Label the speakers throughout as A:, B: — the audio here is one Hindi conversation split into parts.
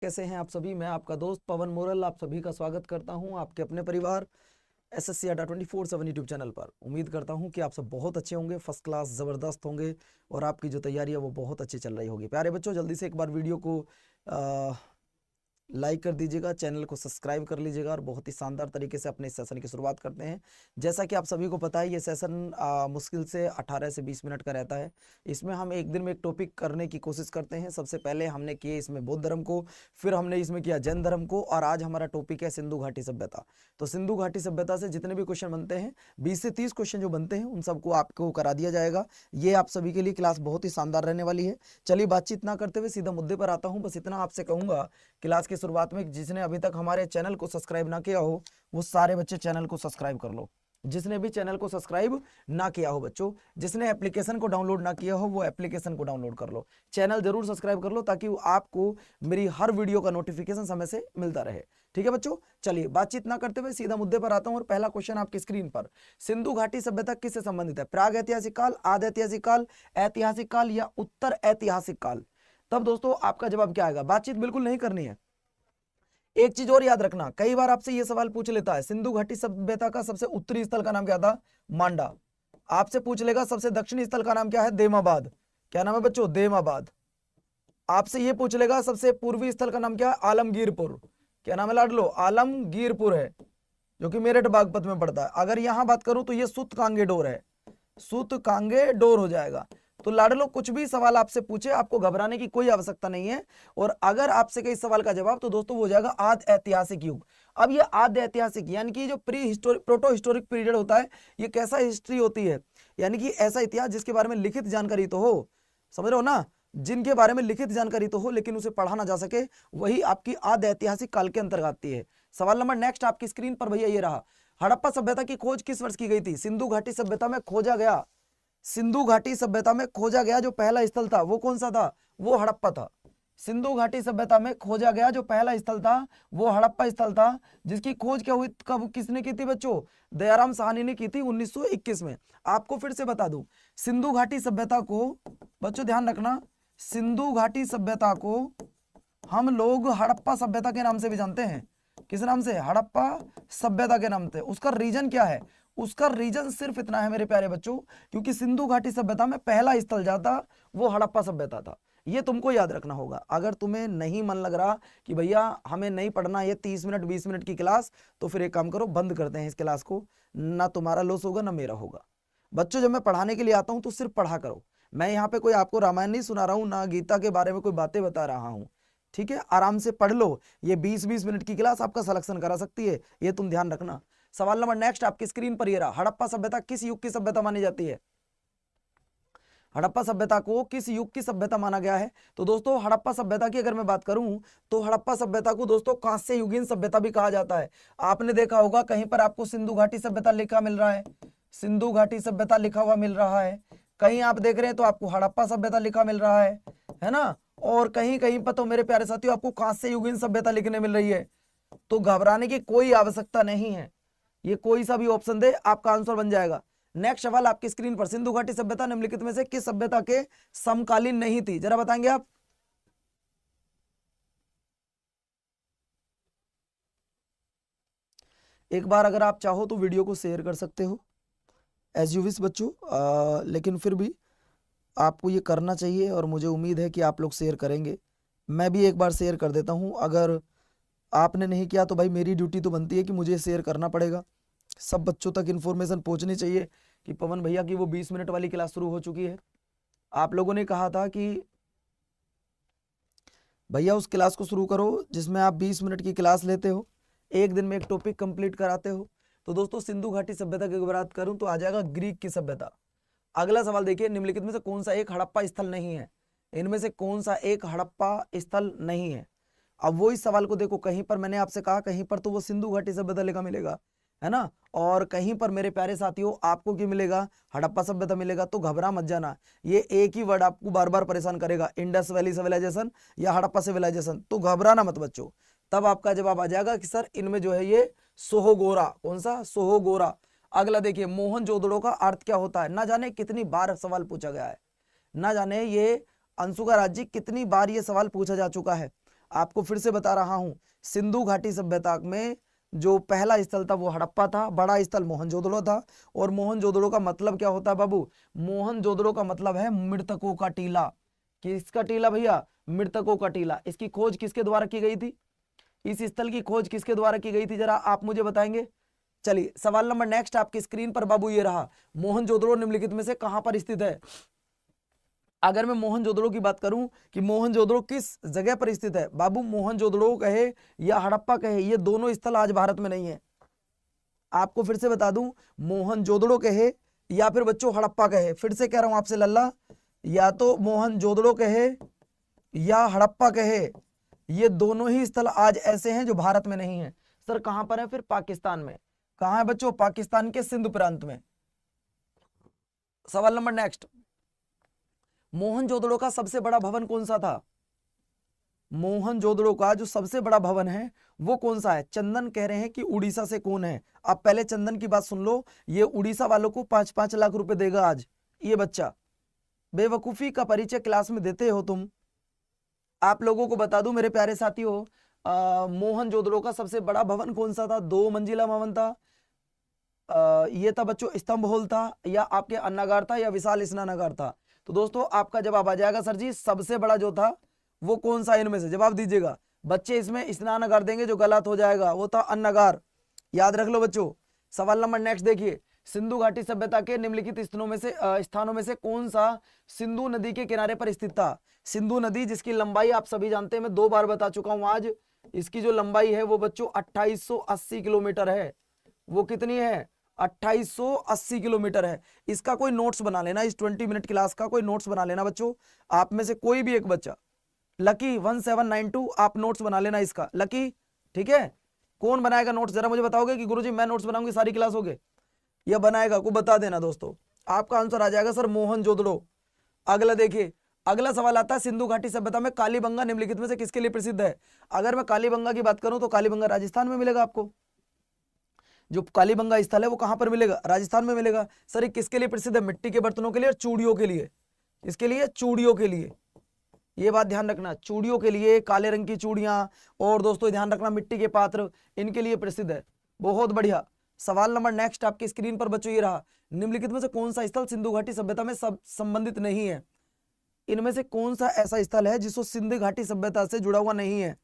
A: कैसे हैं आप सभी। मैं आपका दोस्त पवन मोरल आप सभी का स्वागत करता हूं आपके अपने परिवार एसएससी अड्डा 24/7 यूट्यूब चैनल पर। उम्मीद करता हूं कि आप सब बहुत अच्छे होंगे, फर्स्ट क्लास ज़बरदस्त होंगे और आपकी जो तैयारी है वो बहुत अच्छी चल रही होगी। प्यारे बच्चों, जल्दी से एक बार वीडियो को लाइक कर दीजिएगा, चैनल को सब्सक्राइब कर लीजिएगा और बहुत ही शानदार तरीके से अपने इस सेशन की शुरुआत करते हैं। जैसा कि आप सभी को पता है, ये सेशन मुश्किल से 18 से 20 मिनट का रहता है। इसमें हम एक दिन में एक टॉपिक करने की कोशिश करते हैं। सबसे पहले हमने किए इसमें बौद्ध धर्म को, फिर हमने इसमें किया जैन धर्म को और आज हमारा टॉपिक है सिंधु घाटी सभ्यता। तो सिंधु घाटी सभ्यता से जितने भी क्वेश्चन बनते हैं, 20 से 30 क्वेश्चन जो बनते हैं उन सबको आपको करा दिया जाएगा। ये आप सभी के लिए क्लास बहुत ही शानदार रहने वाली है। चलिए बातचीत ना करते हुए सीधा मुद्दे पर आता हूँ। बस इतना आपसे कहूंगा, क्लास की शुरुआत में जिसने अभी तक हमारे चैनल को सब्सक्राइब ना किया हो वो सारे बच्चे चैनल को सब्सक्राइब कर लो। जिसने भी चैनल को सब्सक्राइब ना किया हो बच्चों, जिसने एप्लीकेशन को डाउनलोड ना किया हो वो एप्लीकेशन को डाउनलोड कर लो। चैनल जरूर सब्सक्राइब कर लो ताकि आपको मेरी हर वीडियो का नोटिफिकेशन समय से मिलता रहे। ठीक है बच्चों, चलिए बातचीत ना करते हुए सीधा मुद्दे पर आता हूं और पहला क्वेश्चन आपकी स्क्रीन पर। सिंधु घाटी सभ्यता किससे संबंधित है? प्राग ऐतिहासिक काल, आदि ऐतिहासिक काल, ऐतिहासिक काल या उत्तर ऐतिहासिक काल? तब दोस्तों आपका जवाब क्या आएगा? बातचीत बिल्कुल नहीं करनी है। एक चीज और याद रखना, कई बार आपसे यह सवाल पूछ लेता है, सिंधु घाटी सभ्यता का सबसे उत्तरी स्थल का नाम क्या था? मांडा। आपसे पूछ लेगा सबसे दक्षिणी स्थल का नाम क्या है? देमाबाद। क्या नाम है बच्चों? देमाबाद। आपसे यह पूछ लेगा सबसे पूर्वी स्थल का नाम क्या है? आलमगीरपुर। क्या नाम है लाडलो? आलमगीरपुर है, जो कि मेरठ बागपत में पड़ता है। अगर यहां बात करूं तो यह सुत कांगे डोर है, सुत कांगे डोर हो जाएगा। तो लाडलो कुछ भी सवाल आपसे पूछे आपको घबराने की कोई आवश्यकता नहीं है। और अगर आपसे कई सवाल का जवाब तो दोस्तों वो हो जाएगा आदि ऐतिहासिक युग। अब ये आदि ऐतिहासिक यानी कि जो pre historic proto historic period होता है, ये कैसा हिस्ट्री होती है? यानी कि ऐसा इतिहास जिसके बारे में लिखित जानकारी तो हो, समझ रहे हो ना, जिनके बारे में लिखित जानकारी तो हो लेकिन उसे पढ़ा ना जा सके, वही आपकी आदि ऐतिहासिक काल के अंतर्गत आती है। सवाल नंबर नेक्स्ट आपकी स्क्रीन पर भैया ये रहा। हड़प्पा सभ्यता की खोज किस वर्ष की गई थी? सिंधु घाटी सभ्यता में खोजा गया, सिंधु घाटी सभ्यता में खोजा गया जो पहला स्थल था वो कौन सा था? वो हड़प्पा था। सिंधु घाटी सभ्यता में खोजा गया जो पहला स्थल था वो हड़प्पा स्थल था, जिसकी खोज क्या हुई, कब किसने की थी बच्चों? दयाराम साहनी ने की थी 1921 में। आपको फिर से बता दूं, सिंधु घाटी सभ्यता को बच्चों ध्यान रखना, सिंधु घाटी सभ्यता को हम लोग हड़प्पा सभ्यता के नाम से भी जानते हैं। किस नाम से? हड़प्पा सभ्यता के नाम से। उसका रीजन क्या है? उसका रीजन सिर्फ इतना है मेरे प्यारे बच्चों, क्योंकि सिंधु घाटी सभ्यता में पहला स्थल जाता वो हड़प्पा सभ्यता था। ये तुमको याद रखना होगा। अगर तुम्हें नहीं मन लग रहा कि भैया हमें नहीं पढ़ना ये 30 मिनट 20 मिनट की क्लास, तो फिर एक काम करो, बंद करते हैं इस क्लास को। ना तुम्हारा लॉस होगा ना मेरा होगा। बच्चों जब मैं पढ़ाने के लिए आता हूं तो सिर्फ पढ़ा करो। मैं यहाँ पे कोई आपको रामायण नहीं सुना रहा हूँ, ना गीता के बारे में कोई बातें बता रहा हूँ। ठीक है, आराम से पढ़ लो। ये 20-20 मिनट की क्लास आपका सिलेक्शन करा सकती है, ये तुम ध्यान रखना। सवाल नंबर नेक्स्ट आपकी स्क्रीन पर ये रहा। हड़प्पा सभ्यता किस युग की सभ्यता मानी जाती है? हड़प्पा सभ्यता को किस युग की सभ्यता माना गया है? तो दोस्तों हड़प्पा सभ्यता की अगर मैं बात करूं तो हड़प्पा सभ्यता को दोस्तों कांस्य युगीन सभ्यता भी कहा जाता है। आपने देखा होगा कहीं पर आपको सिंधु घाटी सभ्यता लिखा मिल रहा है, सिंधु घाटी सभ्यता लिखा हुआ मिल रहा है। कहीं आप देख रहे हैं तो आपको हड़प्पा सभ्यता लिखा मिल रहा है ना। और कहीं कहीं पर तो मेरे प्यारे साथियों आपको कांस्य युगीन सभ्यता लिखने मिल रही है। तो घबराने की कोई आवश्यकता नहीं है, ये कोई सा भी ऑप्शन दे आपका आंसर बन जाएगा। नेक्स्ट सवाल आपकी स्क्रीन पर। सिंधु घाटी सभ्यता निम्नलिखित में से किस सभ्यता के समकालीन नहीं थी? जरा बताएंगे आप। एक बार अगर आप चाहो तो वीडियो को शेयर कर सकते हो एज यू विश बच्चों, लेकिन फिर भी आपको ये करना चाहिए और मुझे उम्मीद है कि आप लोग शेयर करेंगे। मैं भी एक बार शेयर कर देता हूं। अगर आपने नहीं किया तो भाई मेरी ड्यूटी तो बनती है कि मुझे शेयर करना पड़ेगा। सब बच्चों तक इन्फॉर्मेशन पहुंचनी चाहिए कि पवन भैया की वो 20 मिनट वाली क्लास शुरू हो चुकी है। आप लोगों ने कहा था कि भैया उस क्लास को शुरू करो जिसमें आप 20 मिनट की क्लास लेते हो, एक दिन में एक टॉपिक कंप्लीट कराते हो। तो दोस्तों सिंधु घाटी सभ्यता की बात करूं तो आ जाएगा ग्रीक की सभ्यता। अगला सवाल देखिए, निम्नलिखित में से कौन सा एक हड़प्पा स्थल नहीं है? इनमें से कौन सा एक हड़प्पा स्थल नहीं है? अब वो इस सवाल को देखो, कहीं पर मैंने आपसे कहा कहीं पर तो वो सिंधु घाटी सभ्यता लिखा मिलेगा, है ना, और कहीं पर मेरे प्यारे साथियों आपको क्या मिलेगा? हड़प्पा सभ्यता मिलेगा। तो घबरा मत जाना, ये एक ही वर्ड आपको बार बार परेशान करेगा, इंडस वैली सिविलाइजेशन या हड़प्पा सिविलाइजेशन। तो घबराना मत बच्चों, तब आपका जवाब आ जाएगा कि सर इनमें जो है ये सोहोगोरा। कौन सा? सोहोगोरा। अगला देखिए, मोहनजोदड़ो का अर्थ क्या होता है? ना जाने कितनी बार सवाल पूछा गया है, ना जाने ये अंशु का राज्य कितनी बार ये सवाल पूछा जा चुका है। आपको फिर से बता रहा हूं, सिंधु घाटी सभ्यता में जो पहला स्थल था वो हड़प्पा था, बड़ा स्थल मोहनजोदड़ो था। और मोहनजोदड़ो का मतलब क्या होता है बाबू? मोहनजोदड़ो का मतलब है मृतकों का टीला। किसका टीला भैया? मृतकों का टीला। इसकी खोज किसके द्वारा की गई थी? इस स्थल की खोज किसके द्वारा की गई थी, जरा आप मुझे बताएंगे। चलिए सवाल नंबर नेक्स्ट आपकी स्क्रीन पर बाबू ये रहा, मोहनजोदड़ो निम्नलिखित में से कहां पर स्थित है? अगर मैं मोहनजोदड़ो की बात करूं कि मोहनजोदड़ो किस जगह पर स्थित है, बाबू मोहनजोदड़ो कहे या हड़प्पा कहे, ये दोनों स्थल आज भारत में नहीं है। आपको फिर से बता दूं, मोहनजोदड़ो कहे या फिर बच्चों हड़प्पा कहे, फिर से कह रहा हूं आपसे लल्ला, या तो मोहनजोदड़ो कहे या हड़प्पा कहे, ये दोनों ही स्थल आज ऐसे हैं जो भारत में नहीं है। सर कहां पर है? फिर पाकिस्तान में। कहां है बच्चों? पाकिस्तान के सिंध प्रांत में। सवाल नंबर नेक्स्ट, मोहनजोदड़ो का सबसे बड़ा भवन कौन सा था? मोहनजोदड़ो का जो सबसे बड़ा भवन है वो कौन सा है? चंदन कह रहे हैं कि उड़ीसा से कौन है। आप पहले चंदन की बात सुन लो, ये उड़ीसा वालों को 5-5 लाख रुपए देगा आज ये बच्चा। बेवकूफी का परिचय क्लास में देते हो तुम। आप लोगों को बता दूं मेरे प्यारे साथियों, मोहनजोदड़ो का सबसे बड़ा भवन कौन सा था? 2 मंजिला भवन था। ये था बच्चों स्तंभ हॉल था, या आपके अन्नागार था, या विशाल स्नानागार था। तो दोस्तों आपका जवाब आ जाएगा सर जी सबसे बड़ा जो था वो कौन सा इनमें से? जवाब दीजिएगा बच्चे। इसमें स्नानागार देंगे जो गलत हो जाएगा, वो था अन्नागार। याद रख लो बच्चों। सवाल नंबर नेक्स्ट देखिए, सिंधु घाटी सभ्यता के निम्नलिखित स्थानों में से कौन सा सिंधु नदी के किनारे पर स्थित था? सिंधु नदी जिसकी लंबाई आप सभी जानते हैं, मैं 2 बार बता चुका हूं आज। इसकी जो लंबाई है वो बच्चों 2880 किलोमीटर है। वो कितनी है? 2880 किलोमीटर है। इसका कोई नोट्स बना लेना, इस 20 मिनट क्लास का कोई नोट्स बना लेना बच्चों। आप में से कोई भी एक बच्चा, लकी 1792, आप नोट्स बना लेना इसका। लकी ठीक है? कौन बनाएगा नोट्स? जरा मुझे बताओगे कि गुरुजी मैं नोट्स बनाऊंगी सारी क्लास हो गए, या बनाएगा को बता देना दोस्तों। आपका आंसर आ जाएगा सर मोहनजोदड़ो। अगला देखिए, अगला सवाल आता है, सिंधु घाटी सभ्यता में कालीबंगा निम्नलिखित में से किसके लिए प्रसिद्ध है? अगर मैं कालीबंगा की बात करूं तो कालीबंगा राजस्थान में मिलेगा आपको। जो कालीबंगा स्थल है वो कहां पर मिलेगा? राजस्थान में मिलेगा। सर ये किसके लिए प्रसिद्ध है? मिट्टी के बर्तनों के लिए और चूड़ियों के लिए। इसके लिए चूड़ियों के लिए, ये बात ध्यान रखना, चूड़ियों के लिए, काले रंग की चूड़ियां, और दोस्तों ध्यान रखना मिट्टी के पात्र, इनके लिए प्रसिद्ध है। बहुत बढ़िया। सवाल नंबर नेक्स्ट आपकी स्क्रीन पर बच्चों ये रहा, निम्नलिखित में से कौन सा स्थल सिंधु घाटी सभ्यता में संबंधित नहीं है? इनमें से कौन सा ऐसा स्थल है जिसको सिंधु घाटी सभ्यता से जुड़ा हुआ नहीं है?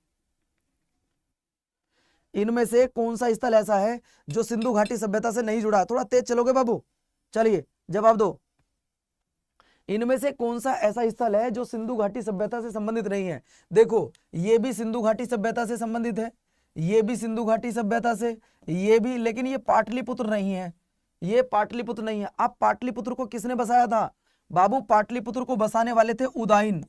A: इनमें से कौन सा स्थल ऐसा है जो सिंधु घाटी सभ्यता से नहीं जुड़ा? थोड़ा तेज चलोगे बाबू, चलिए जवाब दो। इनमें से कौन सा ऐसा स्थल है जो सिंधु घाटी सभ्यता से संबंधित नहीं है? देखो ये भी सिंधु घाटी सभ्यता से संबंधित है, ये भी सिंधु घाटी सभ्यता से, ये भी, लेकिन ये पाटलिपुत्र नहीं है। ये पाटलिपुत्र नहीं है। अब पाटलिपुत्र को किसने बसाया था? बाबू पाटलिपुत्र को बसाने वाले थे उदयन।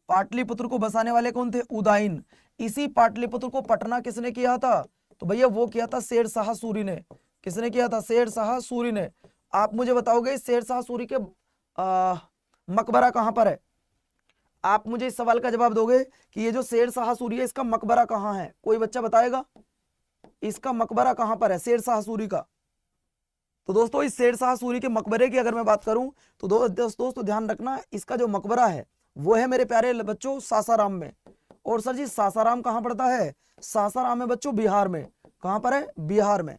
A: पाटलिपुत्र को बसाने वाले कौन थे? उदयन। इसी पाटलिपुत्र को पटना किसने किया था? तो भैया वो किया था शेर शाह सूरी ने। किसने किया था? शेर शाह सूरी ने। आप मुझे बताओगे शेर शाह सूरी के मकबरा कहां पर है? आप मुझे इस सवाल का जवाब दोगे कि ये जो शेर शाह सूरी है इसका मकबरा कहां है? कोई बच्चा बताएगा इसका मकबरा कहां पर है शेर शाह सूरी का? तो दोस्तों इस शेर शाह सूरी के मकबरे की अगर मैं बात करूं तो दोस्तों ध्यान रखना, इसका जो मकबरा है वो है मेरे प्यारे बच्चों सासाराम में। और सर जी सासाराम कहां पड़ता है? सासाराम है बच्चों बिहार में। कहां पर है? बिहार में।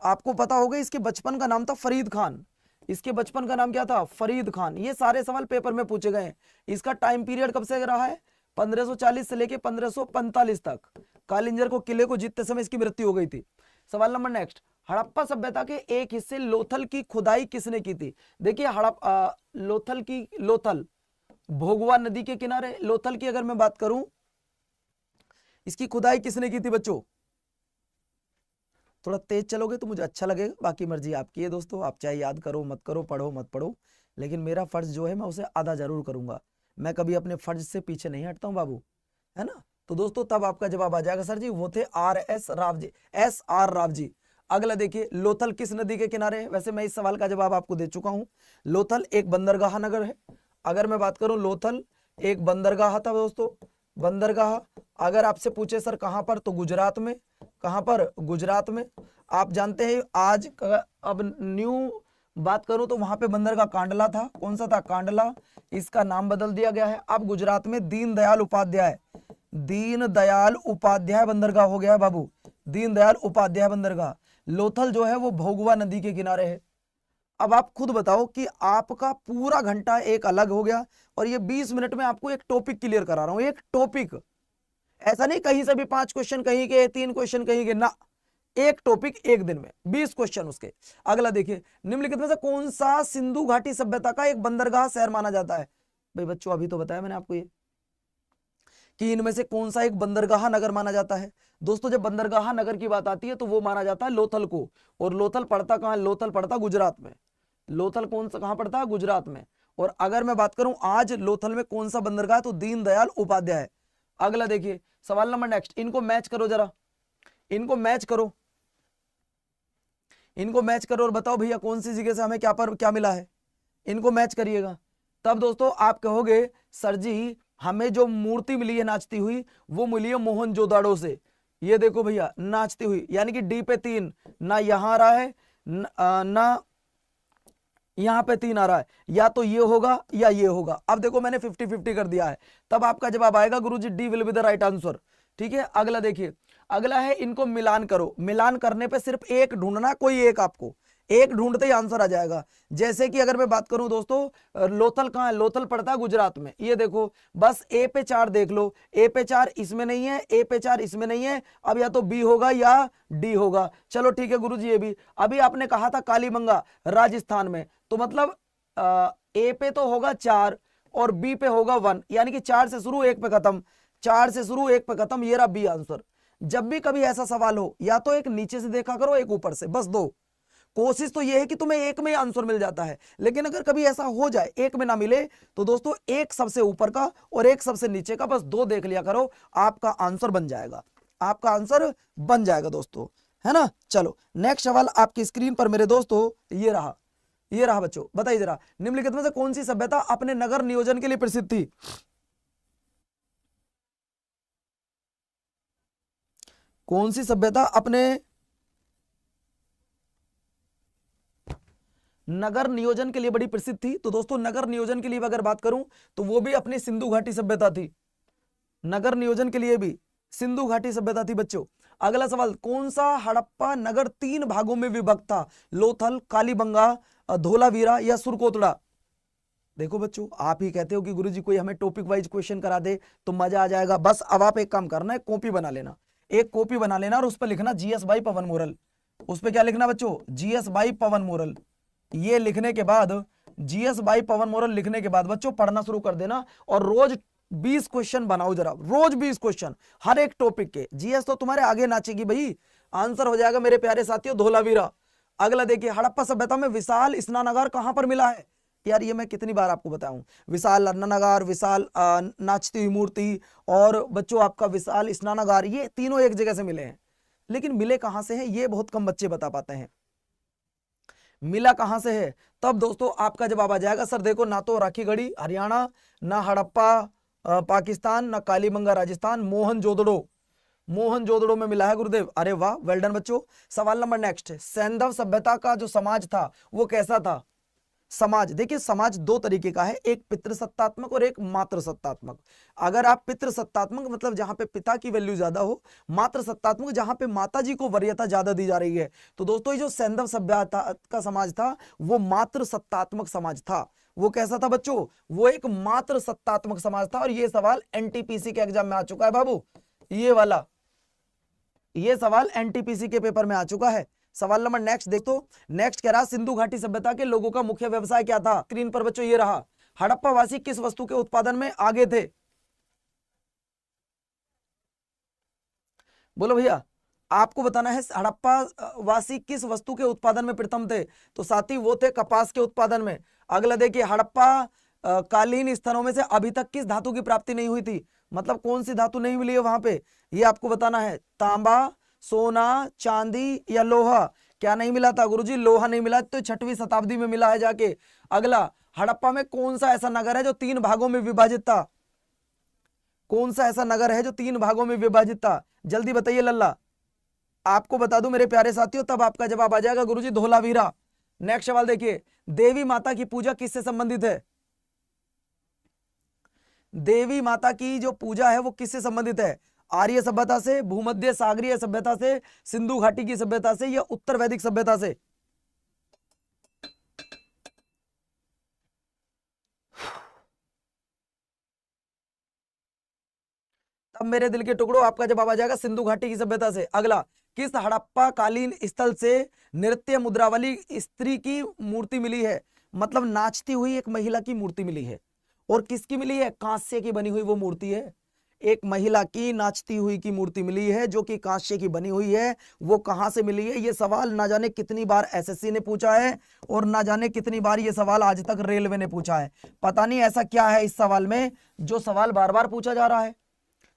A: आपको पता होगा इसके बचपन का नाम था फरीद खान। इसके बचपन का नाम क्या था? फरीद खान। ये सारे सवाल पेपर में पूछे गए। इसका टाइम पीरियड कब से रहा है? 1540 से लेके 1545 तक। कालिंजर को किले को जीतते समय इसकी मृत्यु हो गई थी। सवाल नंबर नेक्स्ट, हड़प्पा सभ्यता के एक हिस्से लोथल की खुदाई किसने की थी? देखिए लोथल भोगवा नदी के किनारे लोथल की अगर मैं बात करूं, इसकी खुदाई किसने की थी बच्चों? थोड़ा तेज चलोगे तो मुझे अच्छा लगेगा, बाकी मर्जी आपकी है दोस्तों। आप चाहे याद करो मत करो, पढ़ो मत पढ़ो, लेकिन मेरा फर्ज जो है मैं उसे आधा जरूर करूंगा। मैं कभी अपने फर्ज से पीछे नहीं हटता हूं बाबू, है ना? तो दोस्तों तब आपका जवाब आ जाएगा सर जी वो थे SR राव जी। अगला देखिए, लोथल किस नदी के किनारे है? वैसे मैं इस सवाल का जवाब आपको दे चुका हूं। लोथल एक बंदरगाह नगर है। अगर मैं बात करूं लोथल एक बंदरगाह था दोस्तों, बंदरगाह। अगर आपसे पूछे सर कहां पर, तो गुजरात में। कहां पर? गुजरात में। आप जानते हैं आज अब न्यू बात करूं तो वहां पे बंदरगाह कांडला था। कौन सा था? कांडला। इसका नाम बदल दिया गया है अब गुजरात में दीनदयाल उपाध्याय, दीनदयाल उपाध्याय बंदरगाह हो गया है बाबू, दीनदयाल उपाध्याय बंदरगाह। लोथल जो है वो भोगवा नदी के किनारे है। अब आप खुद बताओ कि आपका पूरा घंटा एक अलग हो गया और ये 20 मिनट में आपको एक टॉपिक क्लियर करा रहा हूं, एक टॉपिक, ऐसा नहीं कहीं से भी 5 क्वेश्चन कहीं के, 3 क्वेश्चन कहीं के, ना, एक टॉपिक एक दिन में 20 क्वेश्चन उसके। अगला देखिए, निम्नलिखित में से कौन सा सिंधु घाटी सभ्यता का एक बंदरगाह शहर माना जाता है? भाई बच्चों अभी तो बताया मैंने आपको ये कि इनमें से कौन सा एक बंदरगाह नगर माना जाता है। दोस्तों जब बंदरगाह नगर की बात आती है तो वो माना जाता है लोथल को, और लोथल पड़ता कहां? लोथल पड़ता गुजरात में। लोथल कौन सा कहां पड़ता है? गुजरात में। और अगर मैं बात करूं आज लोथल में कौन सा बंदरगाह, तो दीनदयाल उपाध्याय। अगला देखिए सवाल नंबर नेक्स्ट, इनको मैच करो जरा, इनको मैच करो, इनको मैच करो और बताओ भैया कौन सी जगह से हमें क्या पर क्या मिला है, इनको मैच करिएगा। तब दोस्तों आप कहोगे सर जी हमें जो मूर्ति मिली है नाचती हुई वो मिली है मोहनजोदाड़ो से। ये देखो भैया नाचती हुई, यानी कि डी पे 3, ना यहां आ रहा है ना यहां पे 3 आ रहा है, या तो ये होगा या ये होगा। अब देखो मैंने 50-50 कर दिया है, तब आपका जवाब आएगा Guruji D will be the right answer. ठीक है, अगला देखिए, अगला है इनको मिलान करो। मिलान करने पे सिर्फ एक ढूंढना, कोई एक, आपको एक ढूंढते ही आंसर आ जाएगा। जैसे कि अगर मैं बात करूं दोस्तों, लोथल कहां है? लोथल पड़ता है गुजरात में। ये देखो बस ए पे 4 देख लो, ए पे 4 इसमें नहीं है, ए पे 4 इसमें नहीं है, अब या तो बी होगा या डी होगा। चलो ठीक है गुरुजी ये भी। अभी आपने कहा था कालीबंगा राजस्थान में, तो मतलब ए पे तो होगा 4 और बी पे होगा 1, यानी कि 4 से शुरू 1 पे खत्म, 4 से शुरू 1 पे खत्म, ये रहा बी आंसर। जब भी कभी ऐसा सवाल हो या तो एक नीचे से देखा करो, एक ऊपर से, बस 2। कोशिश तो यह है कि तुम्हें एक में आंसर मिल जाता है, लेकिन अगर कभी ऐसा हो जाए एक में ना मिले तो दोस्तों एक सबसे ऊपर का और एक सबसे नीचे का, बस 2 देख लिया करो, आपका आंसर बन जाएगा, आपका आंसर बन जाएगा दोस्तों, है ना। चलो नेक्स्ट सवाल आपकी स्क्रीन पर मेरे दोस्तों ये रहा, ये रहा बच्चों। बताइए जरा, निम्नलिखित में से कौन सी सभ्यता अपने नगर नियोजन के लिए प्रसिद्ध थी? कौन सी सभ्यता अपने नगर नियोजन के लिए बड़ी प्रसिद्ध थी? तो दोस्तों नगर नियोजन के लिए अगर बात करूं तो वो भी अपनी सिंधु घाटी सभ्यता थी। नगर नियोजन के लिए भी सिंधु घाटी सभ्यता थी बच्चों। अगला सवाल, कौन सा हड़प्पा नगर 3 भागों में विभक्त था? लोथल, कालीबंगा, धोलावीरा या सुरकोतड़ा? देखो बच्चों आप ही कहते हो कि गुरुजी कोई हमें टॉपिक वाइज क्वेश्चन करा दे तो मजा आ जाएगा। बस अब आप एक काम करना है, कॉपी बना लेना, एक कॉपी बना लेना और उस पर लिखना जीएस बाई पवन मोरल। उस पर क्या लिखना बच्चों? GS by Pawan moral. ये लिखने के बाद, जीएस बाई पवन मोरल लिखने के बाद बच्चों पढ़ना शुरू कर देना और रोज 20 क्वेश्चन बनाओ जरा, रोज 20 क्वेश्चन हर एक टॉपिक के। जीएस तो तुम्हारे आगे नाचेगी भाई, आंसर हो जाएगा मेरे प्यारे साथियों धोलावीरा। अगला देखिए, हड़प्पा सभ्यता में विशाल स्नानागार कहां पर मिला है? यार ये मैं कितनी बार आपको बताऊं, विशाल अन्ननगार, विशाल नाचती हुई मूर्ति और बच्चों आपका विशाल स्नानागार, ये तीनों एक जगह से मिले हैं, लेकिन मिले कहां से हैं ये बहुत कम बच्चे बता पाते हैं। मिला कहां से है? तब दोस्तों आपका जवाब आ जाएगा सर देखो, ना तो राखीगढ़ी हरियाणा, ना हड़प्पा पाकिस्तान, ना कालीबंगा राजस्थान, मोहनजोदड़ो, मोहनजोदड़ो में मिला है गुरुदेव। अरे वाह, वेल डन बच्चों। सवाल नंबर नेक्स्ट है, सैंधव सभ्यता का जो समाज था वो कैसा था? समाज, देखिए समाज 2 तरीके का है, एक पितृसत्तात्मक और एक मातृसत्तात्मक। अगर आप पितृसत्तात्मक मतलब जहां पे पिता की वैल्यू ज्यादा हो, मातृसत्तात्मक जहां पे माता जी को वरीयता ज्यादा दी जा रही है। तो दोस्तों ये जो सैंधव सभ्यता का समाज था वो मातृसत्तात्मक समाज था। वो कैसा था बच्चों? वो एक मातृसत्तात्मक समाज था। और ये सवाल एनटीपीसी के एग्जाम में आ चुका है बाबू, ये वाला, ये सवाल एनटीपीसी के पेपर में आ चुका है। सवाल नंबर नेक्स्ट देखो, नेक्स्ट कह रहा सिंधु घाटी सभ्यता के लोगों का मुख्य व्यवसाय क्या था? स्क्रीन पर बच्चों ये रहा, हड़प्पा वासी किस वस्तु के उत्पादन में आगे थे? बोलो भैया, आपको बताना है हड़प्पा वासी किस वस्तु के उत्पादन में प्रथम थे? तो साथी वो थे कपास के उत्पादन में। अगला देखिए, हड़प्पा कालीन स्थलों में से अभी तक किस धातु की प्राप्ति नहीं हुई थी? मतलब कौन सी धातु नहीं मिली है वहां पे, ये आपको बताना है। तांबा, सोना, चांदी या लोहा? क्या नहीं मिला था गुरुजी? लोहा नहीं मिला, तो 6वीं शताब्दी में मिला है जाके। अगला, हड़प्पा में कौन सा ऐसा नगर है जो 3 भागों में विभाजित था? कौन सा ऐसा नगर है जो 3 भागों में विभाजित था? जल्दी बताइए लल्ला, आपको बता दूं मेरे प्यारे साथियों, तब आपका जवाब आ जाएगा गुरुजी धोलावीरा। नेक्स्ट सवाल देखिए, देवी माता की पूजा किससे संबंधित है? देवी माता की जो पूजा है वो किससे संबंधित है? आर्य सभ्यता से, भूमध्य सागरीय सभ्यता से, सिंधु घाटी की सभ्यता से, या उत्तर वैदिक सभ्यता से? तब मेरे दिल के टुकड़ों आपका जवाब आ जाएगा सिंधु घाटी की सभ्यता से। अगला, किस हड़प्पा कालीन स्थल से नृत्य मुद्रा वाली स्त्री की मूर्ति मिली है? मतलब नाचती हुई एक महिला की मूर्ति मिली है। और किसकी मिली है? कांस्य की बनी हुई वो मूर्ति है। एक महिला की नाचती हुई की मूर्ति मिली है जो कि कांस्य की बनी हुई है। वो कहां से मिली है? ये सवाल ना जाने कितनी बार एसएससी ने पूछा है और ना जाने कितनी बार ये सवाल आज तक रेलवे ने पूछा है। पता नहीं ऐसा क्या है इस सवाल में जो सवाल बार बार पूछा जा रहा है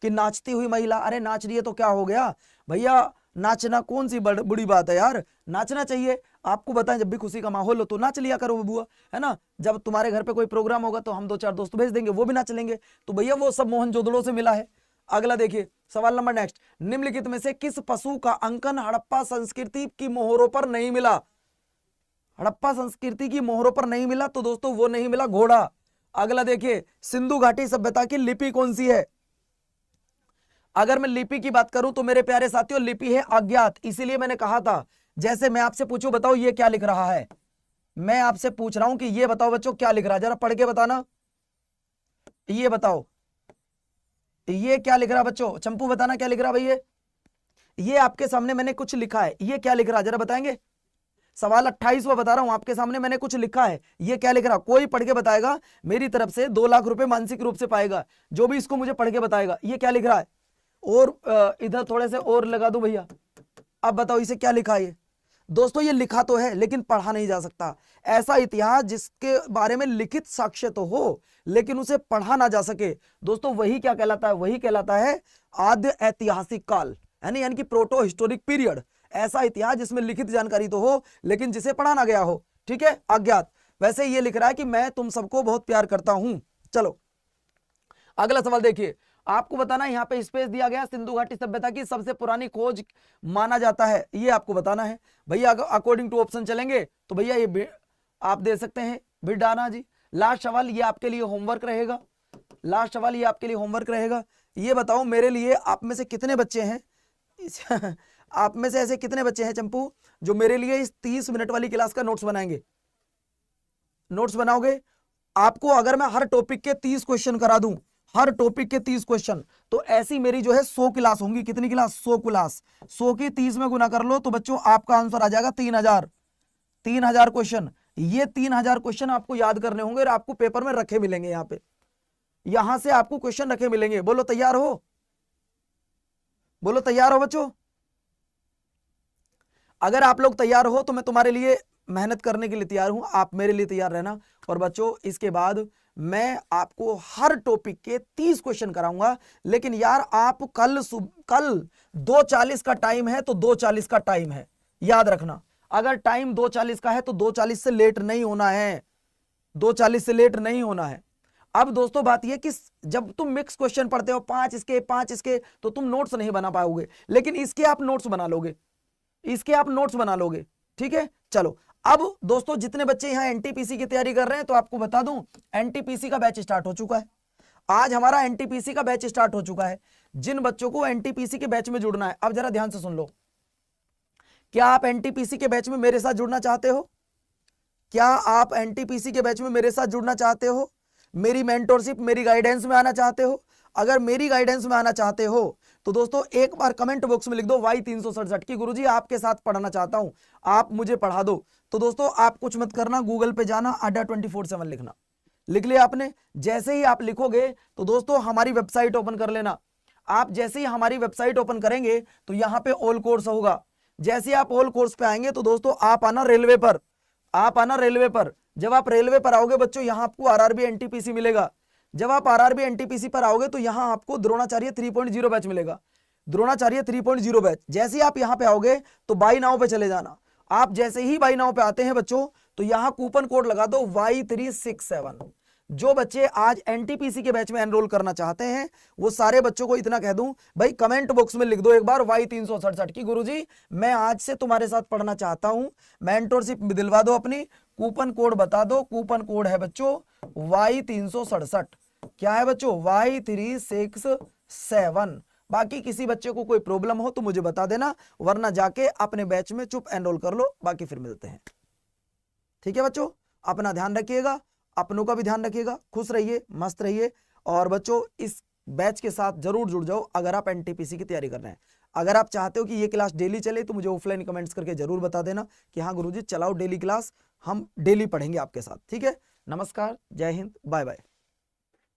A: कि नाचती हुई महिला। अरे नाच रही है तो क्या हो गया भैया? नाचना कौन सी बुरी बात है यार, नाचना चाहिए। आपको बताएं, जब भी खुशी का माहौल हो तो नाच लिया करो बुआ, है ना। जब तुम्हारे घर पे कोई प्रोग्राम होगा तो हम 2-4 दोस्त भेज देंगे, वो भी नाच लेंगे। तो भैया वो सब मोहनजोदड़ो से मिला है। अगला देखिए सवाल नंबर नेक्स्ट, निम्नलिखित में से किस पशु का अंकन हड़प्पा संस्कृति की मोहरों पर नहीं मिला? हड़प्पा संस्कृति की मोहरों पर नहीं मिला तो दोस्तों वो नहीं मिला घोड़ा। अगला देखिए, सिंधु घाटी सभ्यता की लिपि कौन सी है? अगर मैं लिपि की बात करूं तो मेरे प्यारे साथियों लिपि है अज्ञात। इसीलिए मैंने कहा था, जैसे मैं आपसे पूछूं बताओ ये क्या लिख रहा है, मैं आपसे पूछ रहा हूं कि ये बताओ बच्चों क्या लिख रहा है, जरा पढ़ के बताना। ये बताओ ये क्या लिख रहा है बच्चों? चंपू बताना क्या लिख रहा है भाई? ये आपके सामने मैंने कुछ लिखा है, ये क्या लिख रहा है जरा बताएंगे? सवाल 28वां बता रहा हूं, आपके सामने मैंने कुछ लिखा है, ये क्या लिख रहा? कोई पढ़ के बताएगा मेरी तरफ से 2 लाख रुपए मानसिक रूप से पाएगा, जो भी इसको मुझे पढ़ के बताएगा। ये क्या लिख रहा है? और इधर थोड़े से और लगा दो भैया। अब बताओ इसे क्या लिखा है? ये दोस्तों ये लिखा तो है लेकिन पढ़ा नहीं जा सकता। ऐसा इतिहास जिसके बारे में लिखित साक्ष्य तो हो लेकिन उसे पढ़ा ना जा सके, दोस्तों वही क्या कहलाता है? वही कहलाता है आद्य ऐतिहासिक काल, यानी कि प्रोटो हिस्टोरिक पीरियड। ऐसा इतिहास जिसमें लिखित जानकारी तो हो लेकिन जिसे पढ़ा ना गया हो। ठीक है, अज्ञात। वैसे ये लिख रहा है कि मैं तुम सबको बहुत प्यार करता हूं। चलो अगला सवाल देखिए, आपको बताना है, यहाँ पे स्पेस दिया गया, सिंधु घाटी सभ्यता की सबसे पुरानी खोज माना जाता है, ये आपको बताना है भैया। अकॉर्डिंग टू ऑप्शन चलेंगे तो भैया ये आप दे सकते हैं भिडाना जी। लास्ट सवाल ये आपके लिए होमवर्क रहेगा, लास्ट सवाल ये आपके लिए होमवर्क रहेगा। ये बताओ मेरे लिए आप में से कितने बच्चे हैं आप में से ऐसे कितने बच्चे हैं चंपू जो मेरे लिए इस 30 मिनट वाली क्लास का नोट्स बनाएंगे? नोट्स बनाओगे? आपको अगर मैं हर टॉपिक के 30 क्वेश्चन करा दूं, हर टॉपिक के 30 क्वेश्चन, तो ऐसी मेरी जो है 100 क्लास होंगी। कितनी क्लास? 100 क्लास। 100 की 30 में गुना कर लो तो बच्चों आपका आंसर आ जाएगा 3000। 3000 क्वेश्चन। ये 3000 क्वेश्चन आपको याद करने होंगे और आपको पेपर में रखे मिलेंगे। यहाँ पे यहां से आपको क्वेश्चन रखे मिलेंगे। बोलो तैयार हो? बोलो तैयार हो बच्चों? अगर आप लोग तैयार हो तो मैं तुम्हारे लिए मेहनत करने के लिए तैयार हूं, आप मेरे लिए तैयार रहना। और बच्चों इसके बाद मैं आपको हर टॉपिक के 30 क्वेश्चन कराऊंगा। लेकिन यार आप कल 2:40 का टाइम है तो 2:40 का टाइम है, याद रखना। अगर टाइम 2:40 का है तो 2:40 से लेट नहीं होना है, 2:40 से लेट नहीं होना है। अब दोस्तों बात यह कि जब तुम मिक्स क्वेश्चन पढ़ते हो 5 इसके 5 इसके, तो तुम नोट्स नहीं बना पाओगे, लेकिन इसके आप नोट्स बना लोगे, इसके आप नोट्स बना लोगे। ठीक है, चलो अब दोस्तों जितने बच्चे यहां एनटीपीसी की तैयारी कर रहे हैं तो आपको बता दूं एनटीपीसी का बैच स्टार्ट हो चुका है। आज हमारा एनटीपीसी का बैच स्टार्ट हो चुका है। जिन बच्चों को एनटीपीसी के बैच में जुड़ना है, अब जरा ध्यान से सुन लो। क्या आप एनटीपीसी के बैच में मेरे साथ जुड़ना चाहते हो? क्या आप एनटीपीसी के बैच में मेरे साथ जुड़ना चाहते हो? मेरी मेंटोरशिप, मेरी गाइडेंस में आना चाहते हो? अगर मेरी गाइडेंस में आना चाहते हो तो दोस्तों एक बार कमेंट बॉक्स में लिख दो वाई 367 की गुरुजी आपके साथ पढ़ना चाहता हूं, आप मुझे पढ़ा दो। तो दोस्तों आप कुछ मत करना, गूगल पे जाना, अड्डा 24/7 लिखना। लिख लिया आपने? जैसे ही आप लिखोगे तो दोस्तों हमारी वेबसाइट ओपन कर लेना। आप जैसे ही हमारी वेबसाइट ओपन करेंगे तो यहाँ पे ऑल कोर्स होगा। जैसे आप ऑल कोर्स पे आएंगे तो दोस्तों आप आना रेलवे पर, आप आना रेलवे पर। जब आप रेलवे पर आओगे बच्चों यहाँ आपको आरआरबी एनटीपीसी मिलेगा। जब आप आरआरबी एनटीपीसी पर आओगे तो यहाँ आपको द्रोणाचार्य 3.0 बैच मिलेगा, द्रोणाचार्य 3.0 बैच। जैसे ही आप यहाँ पे आओगे तो बाई नाउ पे चले जाना। आप जैसे ही बाई नाउ पे आते हैं बच्चों तो यहाँ कूपन कोड लगा दो Y367। जो बच्चे आज एनटीपीसी के बैच में एनरोल करना चाहते हैं वो सारे बच्चों को इतना कह दूं भाई कमेंट बॉक्स में लिख दो एक बार Y367 की गुरुजी मैं आज से तुम्हारे साथ पढ़ना चाहता हूं, मेंटोरशिप दिलवा दो अपनी, कूपन कोड बता दो। कूपन कोड है बच्चों Y367। क्या है बच्चों, Y367। बाकी किसी बच्चे को कोई प्रॉब्लम हो तो मुझे बता देना, वरना जाके अपने बैच में चुप एनरोल कर लो, बाकी फिर मिलते हैं। ठीक है बच्चों, अपना ध्यान रखिएगा, अपनों का भी ध्यान रखिएगा, खुश रहिए, मस्त रहिए। और बच्चों इस बैच के साथ जरूर जुड़ जाओ अगर आप एनटीपीसी की तैयारी कर रहे हैं। अगर आप चाहते हो कि ये क्लास डेली चले तो मुझे ऑफलाइन कमेंट्स करके जरूर बता देना कि हाँ गुरुजी चलाओ डेली क्लास, हम डेली पढ़ेंगे आपके साथ। ठीक है, नमस्कार, जय हिंद, बाय बाय।